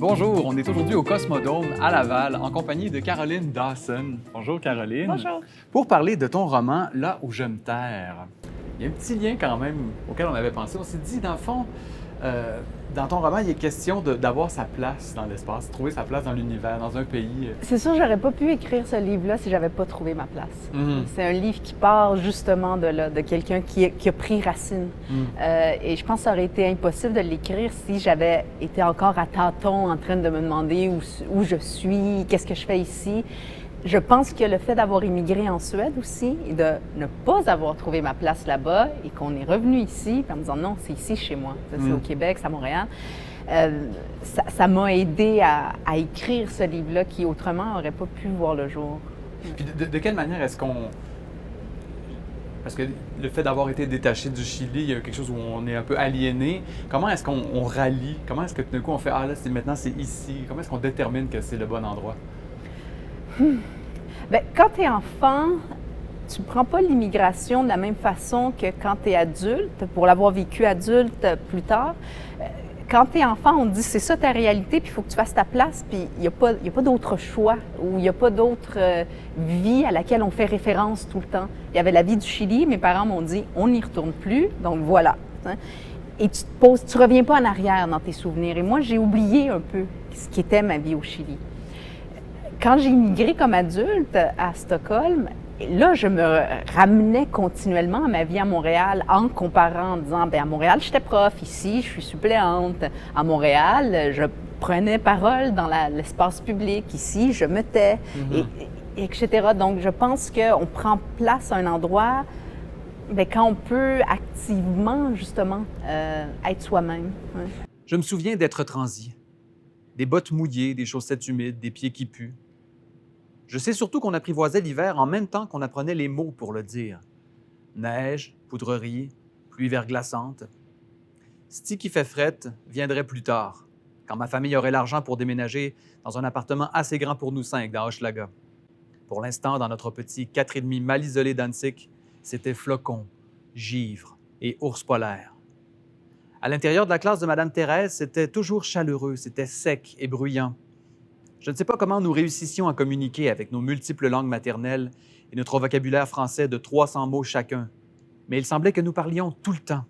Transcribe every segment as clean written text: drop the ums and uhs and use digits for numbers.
Bonjour, on est aujourd'hui au Cosmodome à Laval en compagnie de Caroline Dawson. Bonjour Caroline. Bonjour. Pour parler de ton roman Là où je me terre. Il y a un petit lien quand même auquel on avait pensé. On s'est dit, dans le fond, dans ton roman, il est question d'avoir sa place dans l'espace, trouver sa place dans l'univers, dans un pays. C'est sûr, j'aurais pas pu écrire ce livre-là si j'avais pas trouvé ma place. Mhm. C'est un livre qui part justement de là, de quelqu'un qui a pris racine. Et je pense que ça aurait été impossible de l'écrire si j'avais été encore à tâtons en train de me demander où je suis, qu'est-ce que je fais ici. Je pense que le fait d'avoir immigré en Suède aussi et de ne pas avoir trouvé ma place là-bas et qu'on est revenu ici en me disant non, c'est ici chez moi, c'est au Québec, c'est à Montréal, ça m'a aidé à écrire ce livre-là qui autrement n'aurait pas pu voir le jour. Puis de quelle manière est-ce qu'on... Parce que le fait d'avoir été détaché du Chili, il y a quelque chose où on est un peu aliéné. Comment est-ce qu'on rallie? Comment est-ce que tout d'un coup on fait « Ah là, maintenant c'est ici ». Comment est-ce qu'on détermine que c'est le bon endroit? Bien, quand tu es enfant, tu ne prends pas l'immigration de la même façon que quand tu es adulte, pour l'avoir vécu adulte plus tard. Quand tu es enfant, on te dit c'est ça ta réalité, puis il faut que tu fasses ta place, puis il n'y a pas d'autre choix ou il n'y a pas d'autre vie à laquelle on fait référence tout le temps. Il y avait la vie du Chili, mes parents m'ont dit on n'y retourne plus, donc voilà. Et tu reviens pas en arrière dans tes souvenirs. Et moi, j'ai oublié un peu ce qu'était ma vie au Chili. Quand j'ai immigré comme adulte à Stockholm, là, je me ramenais continuellement à ma vie à Montréal en comparant, en disant, bien, à Montréal, j'étais prof, ici, je suis suppléante. À Montréal, je prenais parole dans l'espace public, ici, je me tais, etc. Donc, je pense qu'on prend place à un endroit bien, quand on peut activement, justement, être soi-même. Ouais. Je me souviens d'être transi. Des bottes mouillées, des chaussettes humides, des pieds qui puent. Je sais surtout qu'on apprivoisait l'hiver en même temps qu'on apprenait les mots pour le dire. Neige, poudrerie, pluie verglaçante. C'ti qui fait frette viendrait plus tard, quand ma famille aurait l'argent pour déménager dans un appartement assez grand pour nous 5 dans Hochelaga. Pour l'instant, dans notre petit 4,5 mal isolé d'Annecy, c'était flocons, givre et ours polaires. À l'intérieur de la classe de Mme Thérèse, c'était toujours chaleureux, c'était sec et bruyant. Je ne sais pas comment nous réussissions à communiquer avec nos multiples langues maternelles et notre vocabulaire français de 300 mots chacun, mais il semblait que nous parlions tout le temps.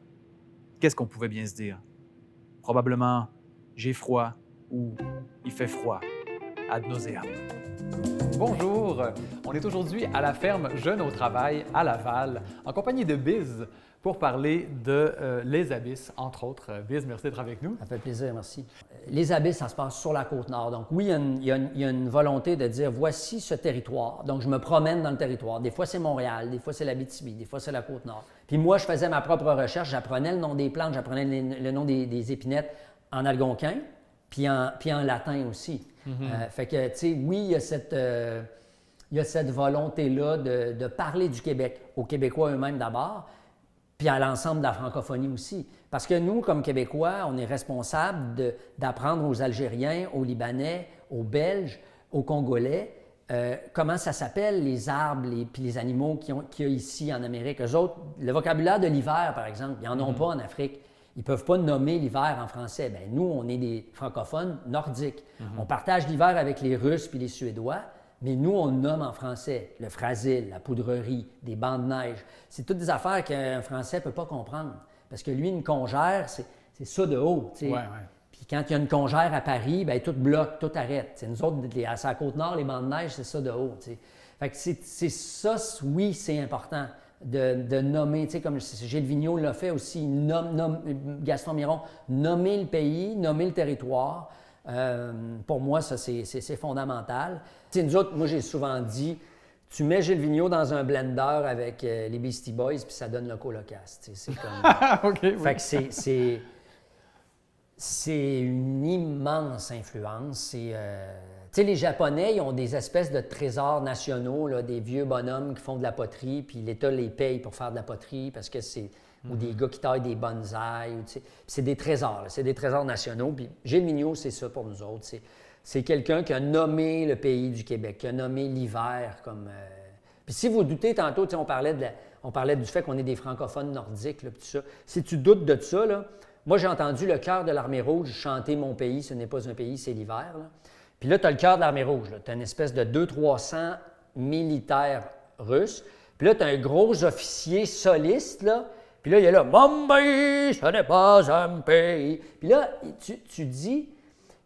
Qu'est-ce qu'on pouvait bien se dire? Probablement « j'ai froid » ou « il fait froid » ad nauseam. Bonjour, on est aujourd'hui à la ferme Jeunes au travail à Laval, en compagnie de Biz, pour parler de Les Abysses, entre autres. Biz, merci d'être avec nous. Ça fait plaisir, merci. Les Abysses, ça se passe sur la Côte-Nord. Donc oui, il y a une volonté de dire, voici ce territoire. Donc je me promène dans le territoire. Des fois, c'est Montréal, des fois, c'est l'Abitibi, des fois, c'est la Côte-Nord. Puis moi, je faisais ma propre recherche. J'apprenais le nom des plantes, j'apprenais le nom des épinettes en algonquin, puis en latin aussi. Fait que, tu sais, oui, il y a cette volonté-là de parler du Québec, aux Québécois eux-mêmes d'abord, puis à l'ensemble de la francophonie aussi. Parce que nous, comme Québécois, on est responsable d'apprendre aux Algériens, aux Libanais, aux Belges, aux Congolais, comment ça s'appelle, les arbres puis les animaux qu'il y a ici en Amérique. Eux autres, le vocabulaire de l'hiver, par exemple, ils n'en ont pas en Afrique. Ils ne peuvent pas nommer l'hiver en français. Bien, nous, on est des francophones nordiques. On partage l'hiver avec les Russes puis les Suédois, mais nous, on le nomme en français. Le frasile, la poudrerie, des bancs de neige. C'est toutes des affaires qu'un Français ne peut pas comprendre. Parce que lui, une congère, c'est ça de haut. Tu sais. Ouais. Puis quand il y a une congère à Paris, bien, tout bloque, tout arrête. T'sais, nous autres, à la Côte-Nord, les bancs de neige, c'est ça de haut. T'sais. Fait que c'est ça, oui, c'est important de nommer. Tu sais, comme Gilles Vigneault l'a fait aussi, Gaston Miron, nommer le pays, nommer le territoire. Pour moi, ça, c'est fondamental. T'sais, nous autres, moi, j'ai souvent dit, tu mets Gilles Vigneault dans un blender avec les Beastie Boys, puis ça donne le Colocasse. C'est comme... OK, oui. Fait que c'est une immense influence. Tu sais, les Japonais, ils ont des espèces de trésors nationaux, là, des vieux bonhommes qui font de la poterie, puis l'État les paye pour faire de la poterie parce que c'est... ou des gars qui taillent des bonsaïs. C'est des trésors, c'est des trésors nationaux. Puis Gilles Vigneault, c'est ça pour nous autres. C'est quelqu'un qui a nommé le pays du Québec, qui a nommé l'hiver comme... Puis si vous doutez, tantôt, on parlait du fait qu'on est des francophones nordiques, là, tout ça. Si tu doutes de ça, là, Moi, j'ai entendu le chœur de l'Armée rouge chanter « Mon pays, ce n'est pas un pays, c'est l'hiver ». Puis là, tu as le chœur de l'Armée rouge. Tu as une espèce de 200-300 militaires russes. Puis là, tu as un gros officier soliste, là. Puis là, il est là « Mon pays, ce n'est pas un pays ». Puis là, tu dis...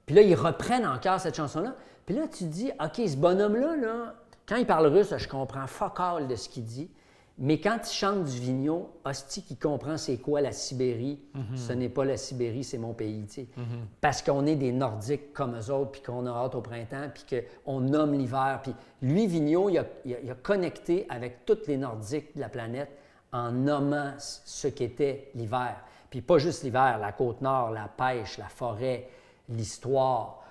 Puis là, ils reprennent encore cette chanson-là. Puis là, tu dis, OK, ce bonhomme-là, là, quand il parle russe, je comprends fuck all de ce qu'il dit. Mais quand il chante du Vigneault, hostie qui comprend c'est quoi la Sibérie, ce n'est pas la Sibérie, c'est mon pays, tu sais. Parce qu'on est des Nordiques comme eux autres, puis qu'on a hâte au printemps, puis qu'on nomme l'hiver. Puis lui, Vigneault, il a connecté avec tous les Nordiques de la planète en nommant ce qu'était l'hiver. Puis pas juste l'hiver, la Côte-Nord, la pêche, la forêt, l'histoire,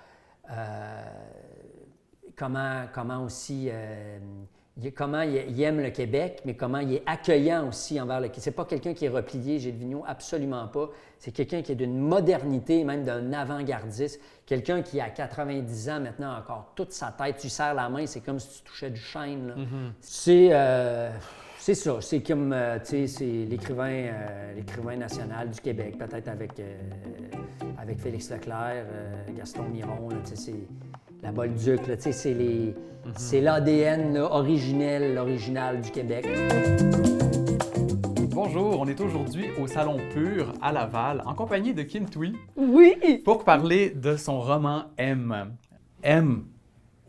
comment aussi, comment il aime le Québec, mais comment il est accueillant aussi envers le Québec. C'est pas quelqu'un qui est replié, Gilles Vigneault, absolument pas. C'est quelqu'un qui est d'une modernité, même d'un avant-gardiste. Quelqu'un qui, à 90 ans maintenant, a encore toute sa tête. Tu serres la main, c'est comme si tu touchais du chêne, là. C'est ça, c'est comme, tu sais, c'est l'écrivain national du Québec, peut-être avec Félix Leclerc, Gaston Miron, tu sais, c'est la Bolduc, tu sais, c'est l'ADN original du Québec. Bonjour, on est aujourd'hui au Salon Pur à Laval, en compagnie de Kim Thuy. Oui! Pour parler de son roman M. M,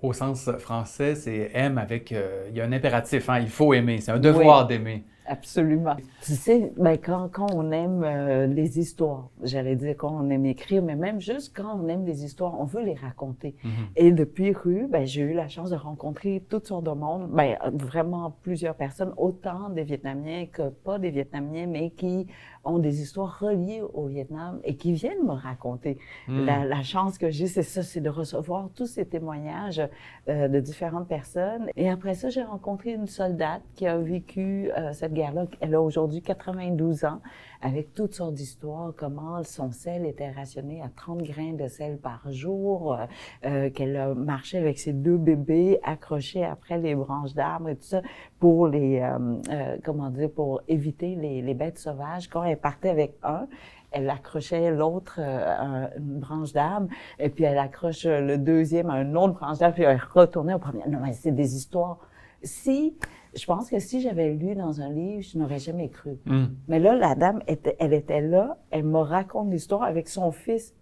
au sens français, c'est M avec... il y a un impératif, hein, il faut aimer, c'est un devoir d'aimer. Absolument. Tu sais, quand on aime les histoires, j'allais dire quand on aime écrire, mais même juste quand on aime les histoires, on veut les raconter. Et depuis Rue, j'ai eu la chance de rencontrer toutes sortes de monde, vraiment plusieurs personnes, autant des Vietnamiens que pas des Vietnamiens, mais qui ont des histoires reliées au Vietnam et qui viennent me raconter. La chance que j'ai, c'est ça, c'est de recevoir tous ces témoignages de différentes personnes. Et après ça, j'ai rencontré une soldate qui a vécu cette guerre-là. Elle a aujourd'hui 92 ans, avec toutes sortes d'histoires, comment son sel était rationné à 30 grains de sel par jour, qu'elle a marché avec ses 2 bébés accrochés après les branches d'arbres et tout ça pour pour éviter les bêtes sauvages. Quand elle partait avec un, elle accrochait l'autre à une branche d'arbre, et puis elle accroche le deuxième à une autre branche d'arbre, puis elle retournait au premier. Non, mais c'est des histoires. Je pense que si j'avais lu dans un livre, je n'aurais jamais cru. Mais là, la dame, elle était là, elle me raconte l'histoire avec son fils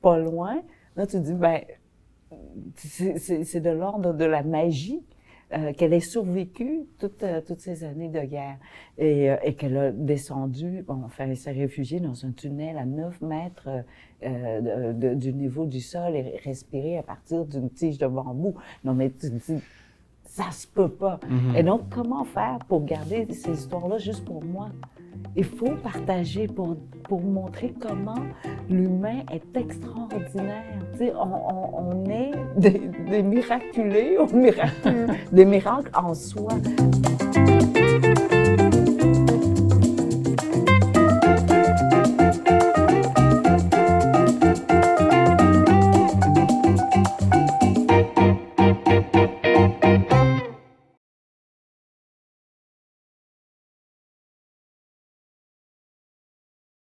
pas loin. Là, tu dis, c'est de l'ordre de la magie qu'elle ait survécu toutes ces années de guerre et qu'elle a descendu, elle s'est réfugiée dans un tunnel à 9 mètres du niveau du sol et respiré à partir d'une tige de bambou. Non, mais tu dis, ça se peut pas. Et donc, comment faire pour garder ces histoires-là juste pour moi? Il faut partager pour montrer comment l'humain est extraordinaire. Tu sais, on est des miraculés, des miracles en soi.